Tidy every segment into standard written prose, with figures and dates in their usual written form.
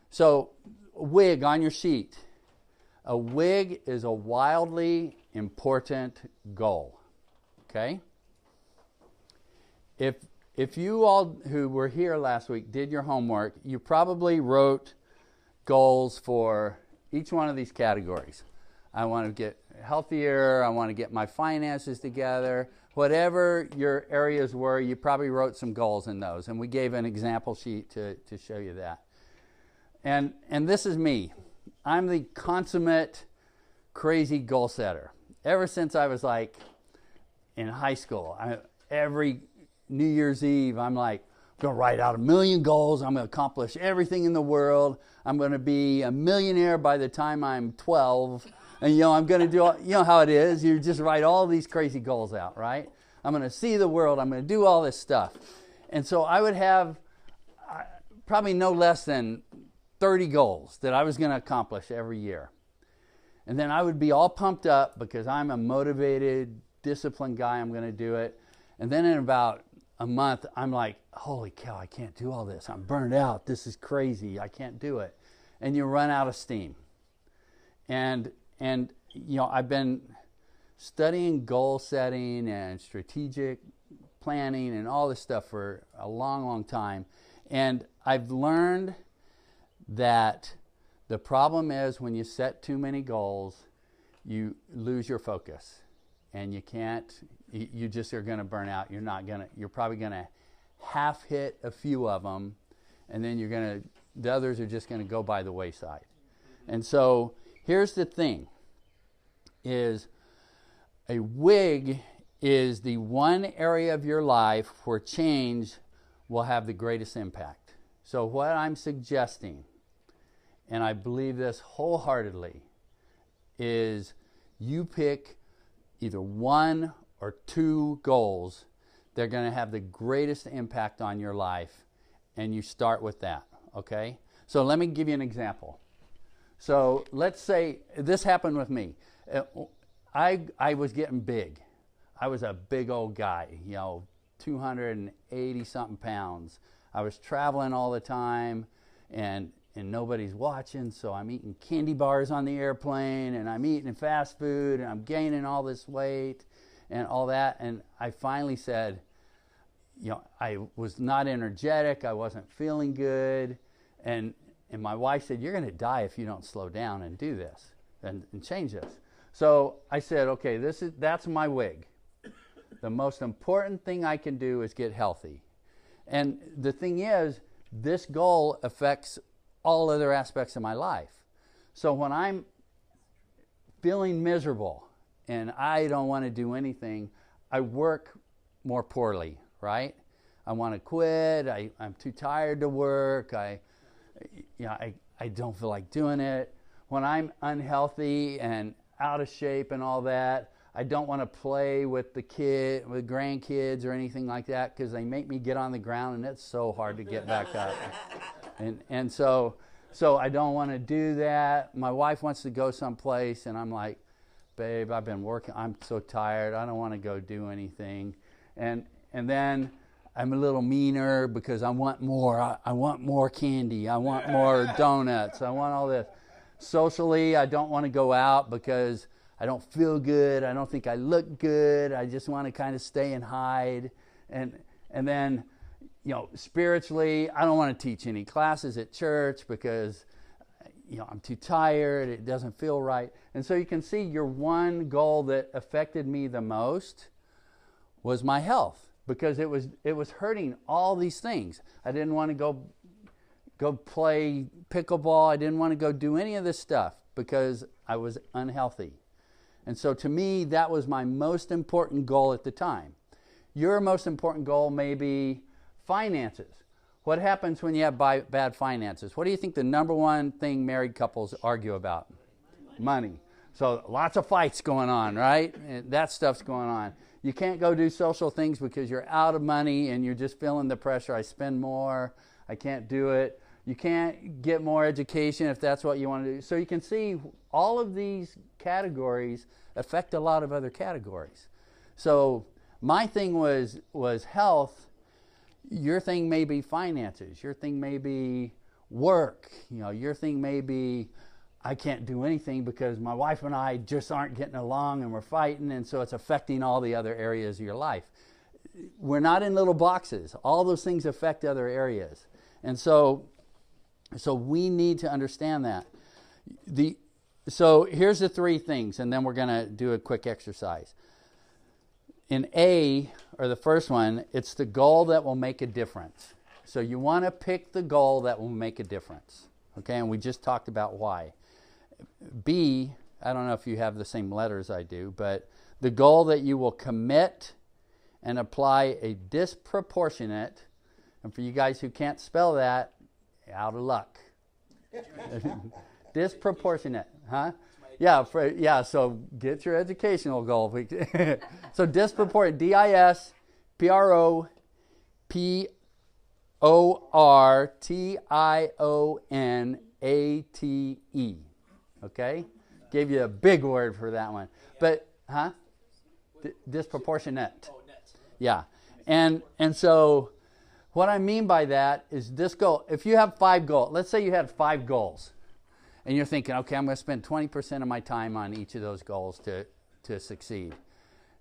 So, WIG on your sheet. A WIG is a wildly important goal. Okay? If you all who were here last week did your homework, you probably wrote goals for each one of these categories. I want to get healthier, I want to get my finances together. Whatever your areas were, you probably wrote some goals in those. And we gave an example sheet to show you that. And this is me. I'm the consummate crazy goal setter. Ever since I was like in high school, every New Year's Eve, I'm like, I'm going to write out 1,000,000 goals. I'm going to accomplish everything in the world. I'm going to be a millionaire by the time I'm 12. And, I'm going to do, how it is. You just write all these crazy goals out, right? I'm going to see the world. I'm going to do all this stuff. And so I would have probably no less than 30 goals that I was going to accomplish every year. And then I would be all pumped up because I'm a motivated, disciplined guy. I'm going to do it. And then in about a month, I'm like, holy cow, I can't do all this. I'm burned out. This is crazy. I can't do it. And you run out of steam. And I've been studying goal setting and strategic planning and all this stuff for a long, long time. And I've learned that the problem is when you set too many goals, you lose your focus. And you just are going to burn out. You're probably going to half hit a few of them, and then the others are just going to go by the wayside. And so here's the thing, is a WIG is the one area of your life where change will have the greatest impact. So what I'm suggesting, and I believe this wholeheartedly, is you pick either one or two goals that are going to have the greatest impact on your life, and you start with that, okay? So let me give you an example. So let's say this happened with me. I was getting big. I was a big old guy, 280-something pounds. I was traveling all the time, and nobody's watching, so I'm eating candy bars on the airplane, and I'm eating fast food, and I'm gaining all this weight and all that. And I finally said, I was not energetic, I wasn't feeling good, and my wife said, you're going to die if you don't slow down and do this and change this. So I said, okay, that's my WIG. The most important thing I can do is get healthy. And the thing is, this goal affects all other aspects of my life. So when I'm feeling miserable and I don't want to do anything, I work more poorly, right? I want to quit. I'm too tired to work. I don't feel like doing it. When I'm unhealthy and out of shape and all that, I don't want to play with with grandkids or anything like that because they make me get on the ground and it's so hard to get back up. And so I don't want to do that. My wife wants to go someplace and I'm like, babe, I've been working. I'm so tired. I don't want to go do anything. And then I'm a little meaner because I want more. I want more candy. I want more donuts. I want all this. Socially, I don't want to go out because I don't feel good. I don't think I look good. I just want to kind of stay and hide. And then, spiritually, I don't want to teach any classes at church because, I'm too tired. It doesn't feel right. And so you can see your one goal that affected me the most was my health because it was hurting all these things. I didn't want to go play pickleball. I didn't want to go do any of this stuff because I was unhealthy. And so to me, that was my most important goal at the time. Your most important goal may be finances. What happens when you have bad finances? What do you think the number one thing married couples argue about? Money. So lots of fights going on, right? And that stuff's going on. You can't go do social things because you're out of money and you're just feeling the pressure. I spend more. I can't do it. You can't get more education if that's what you want to do. So you can see all of these categories affect a lot of other categories. So my thing was health. Your thing may be finances. Your thing may be Work, your thing may be, I can't do anything because my wife and I just aren't getting along and we're fighting, and so it's affecting all the other areas of your life. We're not in little boxes. All those things affect other areas. And so we need to understand that. So here's the 3 things, and then we're going to do a quick exercise. In A, or the first one, it's the goal that will make a difference. So you want to pick the goal that will make a difference. Okay, and we just talked about why. B, I don't know if you have the same letters I do, but the goal that you will commit and apply a disproportionate, and for you guys who can't spell that, out of luck. Disproportionate, huh? Yeah, so get your educational goal. So disproportionate, disproportionate. Okay? Gave you a big word for that one. But, huh? Disproportionate. Yeah. And so what I mean by that is this goal. If you have 5 goals, let's say you had 5 goals, and you're thinking, okay, I'm going to spend 20% of my time on each of those goals to succeed.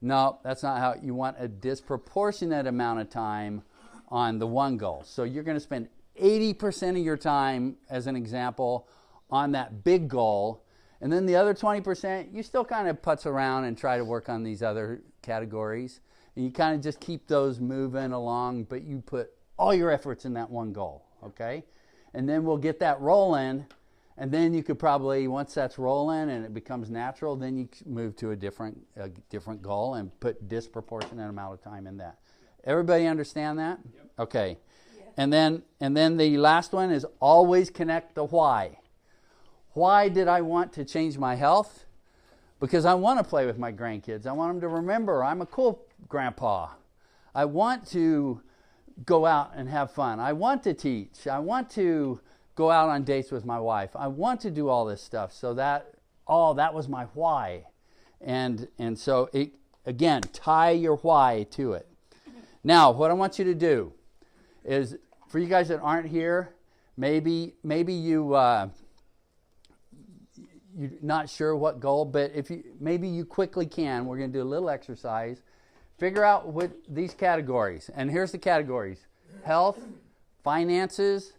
No, that's not how. You want a disproportionate amount of time on the one goal. So you're going to spend 80% of your time, as an example, on that big goal, and then the other 20%, you still kind of putz around and try to work on these other categories. And you kind of just keep those moving along, but you put all your efforts in that one goal, okay? And then we'll get that rolling, and then you could probably, once that's rolling and it becomes natural, then you move to a different goal and put disproportionate amount of time in that. Everybody understand that? Yep. Okay. Yeah. And then the last one is always connect the why. Why did I want to change my health? Because I want to play with my grandkids. I want them to remember I'm a cool grandpa. I want to go out and have fun. I want to teach. I want to go out on dates with my wife. I want to do all this stuff. So that was my why. And so, again, tie your why to it. Now, what I want you to do is, for you guys that aren't here, maybe you're not sure what goal, but maybe you quickly can. We're going to do a little exercise. Figure out what these categories, and here's the categories: health, finances,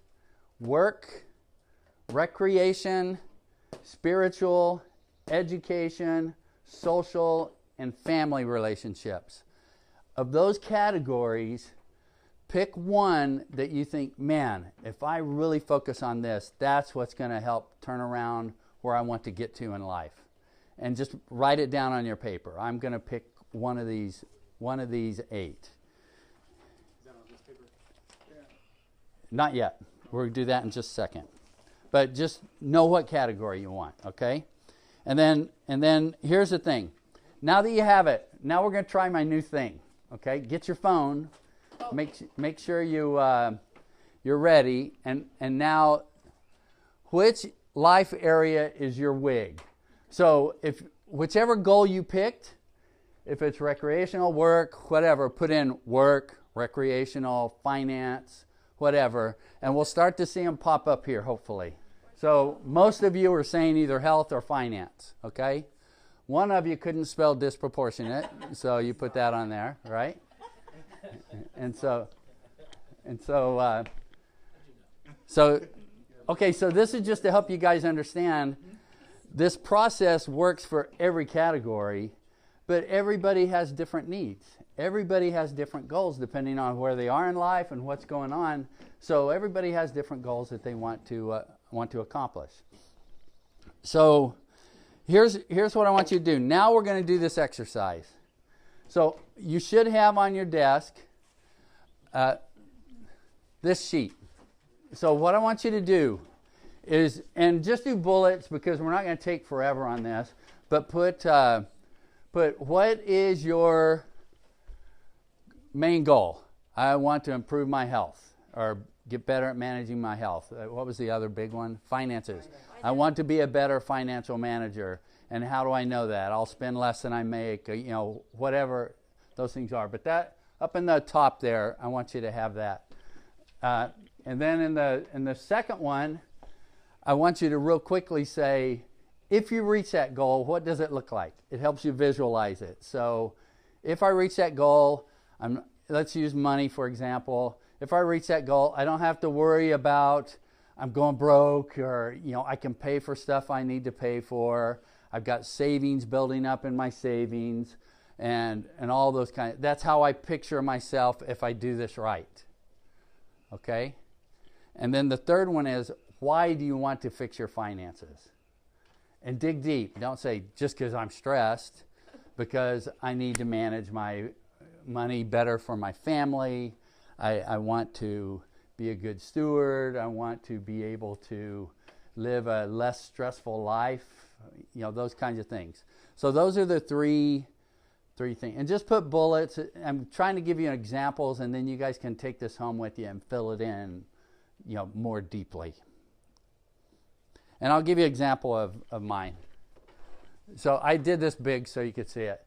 work, recreation, spiritual, education, social, and family relationships. Of those categories, pick one that you think, man, if I really focus on this, that's what's going to help turn around where I want to get to in life. And just write it down on your paper. I'm going to pick one of these 8. Is that on this paper? Yeah. Not yet. We're going to do that in just a second. But just know what category you want, okay? And then here's the thing. Now that you have it, now we're going to try my new thing, okay? Get your phone. Make sure you're ready. And now, which life area is your WIG? So if whichever goal you picked, if it's recreational, work, whatever, put in work, recreational, finance, whatever, and we'll start to see them pop up here, hopefully. So most of you are saying either health or finance, okay? One of you couldn't spell disproportionate, so you put that on there, right? Okay, so this is just to help you guys understand this process works for every category, but everybody has different needs. Everybody has different goals depending on where they are in life and what's going on. So everybody has different goals that they want to accomplish. So here's what I want you to do. Now we're going to do this exercise. So you should have on your desk this sheet. So what I want you to do is, and just do bullets because we're not going to take forever on this, but put what is your main goal? I want to improve my health or get better at managing my health. What was the other big one? Finances. I want to be a better financial manager. And how do I know that? I'll spend less than I make, whatever those things are. But that, up in the top there, I want you to have that. And then in the second one, I want you to real quickly say, if you reach that goal, what does it look like? It helps you visualize it. So if I reach that goal, let's use money for example. If I reach that goal, I don't have to worry about I'm going broke, or I can pay for stuff I need to pay for. I've got savings building up in my savings, and all those that's how I picture myself if I do this right. Okay? And then the third one is, why do you want to fix your finances? And dig deep. Don't say, just because I'm stressed, because I need to manage my money better for my family. I want to be a good steward. I want to be able to live a less stressful life. Those kinds of things. So those are the three things. And just put bullets. I'm trying to give you examples, and then you guys can take this home with you and fill it in, more deeply. And I'll give you an example of mine. So I did this big so you could see it.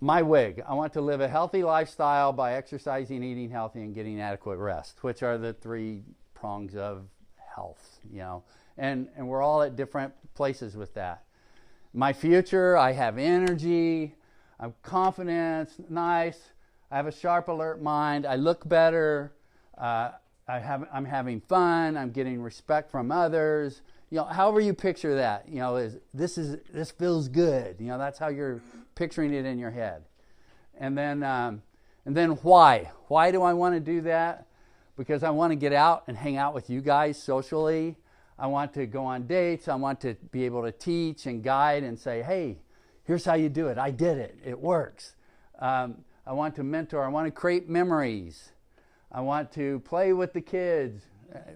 My WIG, I want to live a healthy lifestyle by exercising, eating healthy, and getting adequate rest, which are the 3 prongs of health, And we're all at different places with that. My future, I have energy, I'm confident, nice, I have a sharp, alert mind, I look better, I'm having fun, I'm getting respect from others. However you picture that, this feels good. That's how you're picturing it in your head. And then why? Why do I want to do that? Because I want to get out and hang out with you guys socially. I want to go on dates. I want to be able to teach and guide and say, hey, here's how you do it. I did it. It works. I want to mentor. I want to create memories. I want to play with the kids.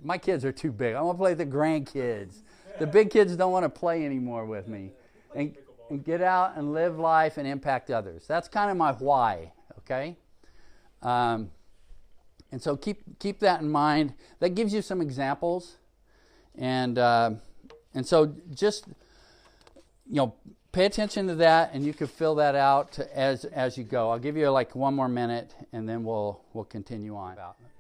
My kids are too big. I want to play with the grandkids. The big kids don't want to play anymore with me. And get out and live life and impact others. That's kind of my why, okay? And so keep that in mind. That gives you some examples. And so just, pay attention to that, and you can fill that out as you go. I'll give you like 1 more minute, and then we'll continue on.